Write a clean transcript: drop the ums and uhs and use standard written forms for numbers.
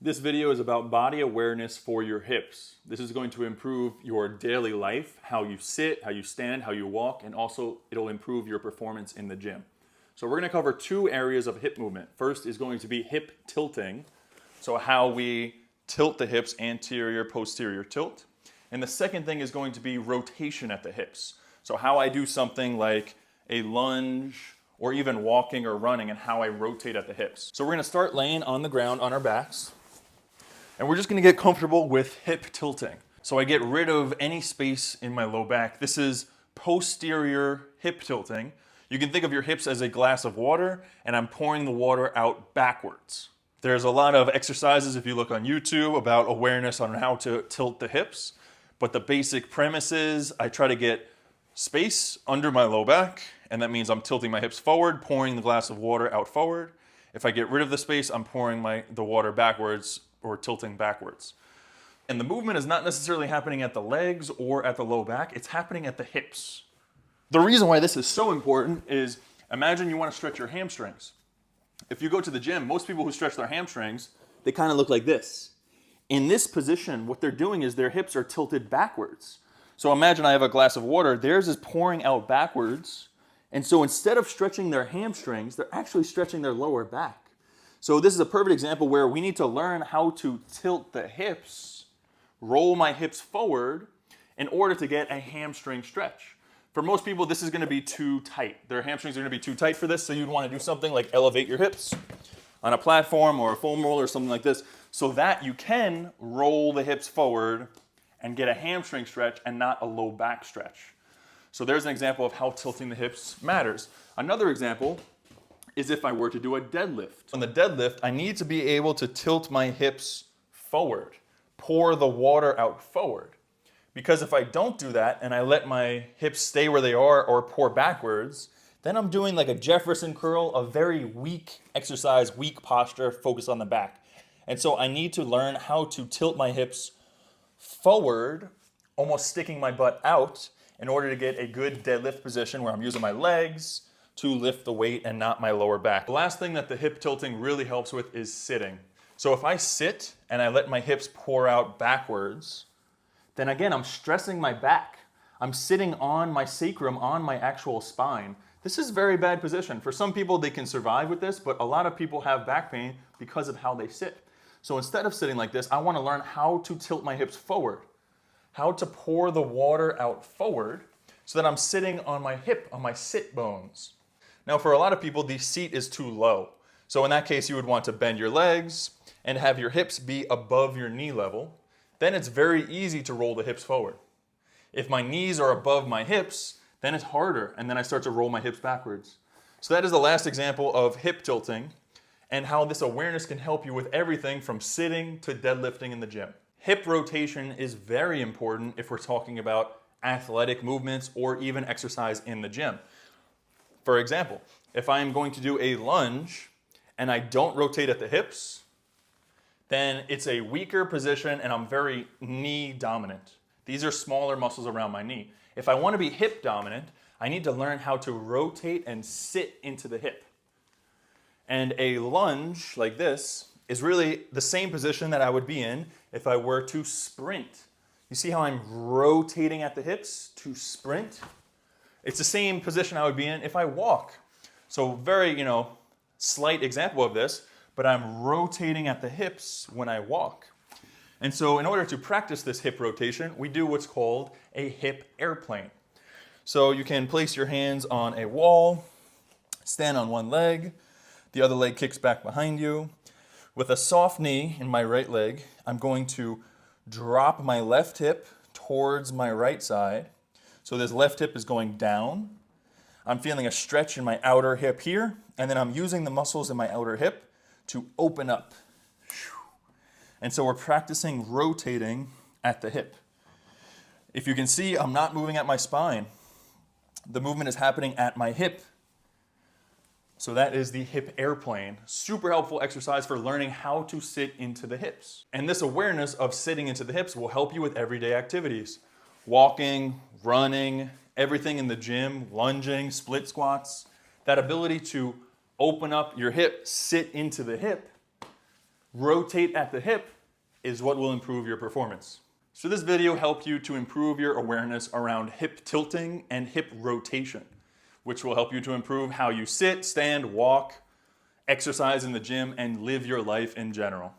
This video is about body awareness for your hips. This is going to improve your daily life, how you sit, how you stand, how you walk, and also it'll improve your performance in the gym. So we're going to cover two areas of hip movement. First is going to be hip tilting, so how we tilt the hips, anterior, posterior tilt. And the second thing is going to be rotation at the hips. So how I do something like a lunge or even walking or running and how I rotate at the hips. So we're going to start laying on the ground on our backs. And we're just gonna get comfortable with hip tilting. So I get rid of any space in my low back. This is posterior hip tilting. You can think of your hips as a glass of water, and I'm pouring the water out backwards. There's a lot of exercises, if you look on YouTube, about awareness on how to tilt the hips. But the basic premise is I try to get space under my low back, and that means I'm tilting my hips forward, pouring the glass of water out forward. If I get rid of the space, I'm pouring the water backwards, or tilting backwards. And the movement is not necessarily happening at the legs or at the low back, it's happening at the hips. The reason why this is so important is imagine you want to stretch your hamstrings. If you go to the gym, most people who stretch their hamstrings, they kind of look like this. In this position, what they're doing is their hips are tilted backwards. So imagine I have a glass of water, theirs is pouring out backwards, and so instead of stretching their hamstrings, they're actually stretching their lower back. So this is a perfect example where we need to learn how to tilt the hips, roll my hips forward in order to get a hamstring stretch. For most people, this is going to be too tight. Their hamstrings are going to be too tight for this, so you'd want to do something like elevate your hips on a platform or a foam roller or something like this so that you can roll the hips forward and get a hamstring stretch and not a low back stretch. So there's an example of how tilting the hips matters. Another example is if I were to do a deadlift. On the deadlift, I need to be able to tilt my hips forward, pour the water out forward. Because if I don't do that and I let my hips stay where they are or pour backwards, then I'm doing like a Jefferson curl, a very weak exercise, weak posture, focus on the back. And so I need to learn how to tilt my hips forward, almost sticking my butt out in order to get a good deadlift position where I'm using my legs to lift the weight and not my lower back. The last thing that the hip tilting really helps with is sitting. So if I sit and I let my hips pour out backwards, then again, I'm stressing my back. I'm sitting on my sacrum, on my actual spine. This is a very bad position. For some people, they can survive with this, but a lot of people have back pain because of how they sit. So instead of sitting like this, I want to learn how to tilt my hips forward, how to pour the water out forward so that I'm sitting on my hip, on my sit bones. Now, for a lot of people, the seat is too low. So in that case, you would want to bend your legs and have your hips be above your knee level. Then it's very easy to roll the hips forward. If my knees are above my hips, then it's harder, and then I start to roll my hips backwards. So that is the last example of hip tilting and how this awareness can help you with everything from sitting to deadlifting in the gym. Hip rotation is very important if we're talking about athletic movements or even exercise in the gym. For example, if I'm going to do a lunge and I don't rotate at the hips, then it's a weaker position and I'm very knee dominant. These are smaller muscles around my knee. If I want to be hip dominant, I need to learn how to rotate and sit into the hip. And a lunge like this is really the same position that I would be in if I were to sprint. You see how I'm rotating at the hips to sprint? It's the same position I would be in if I walk. So very, slight example of this, but I'm rotating at the hips when I walk. And so in order to practice this hip rotation, we do what's called a hip airplane. So you can place your hands on a wall, stand on one leg, the other leg kicks back behind you. With a soft knee in my right leg, I'm going to drop my left hip towards my right side. So this left hip is going down. I'm feeling a stretch in my outer hip here, and then I'm using the muscles in my outer hip to open up. And so we're practicing rotating at the hip. If you can see, I'm not moving at my spine. The movement is happening at my hip. So that is the hip airplane. Super helpful exercise for learning how to sit into the hips. And this awareness of sitting into the hips will help you with everyday activities. Walking, running, everything in the gym, lunging, split squats. That ability to open up your hip, sit into the hip, rotate at the hip is what will improve your performance. So this video helped you to improve your awareness around hip tilting and hip rotation, which will help you to improve how you sit, stand, walk, exercise in the gym, and live your life in general.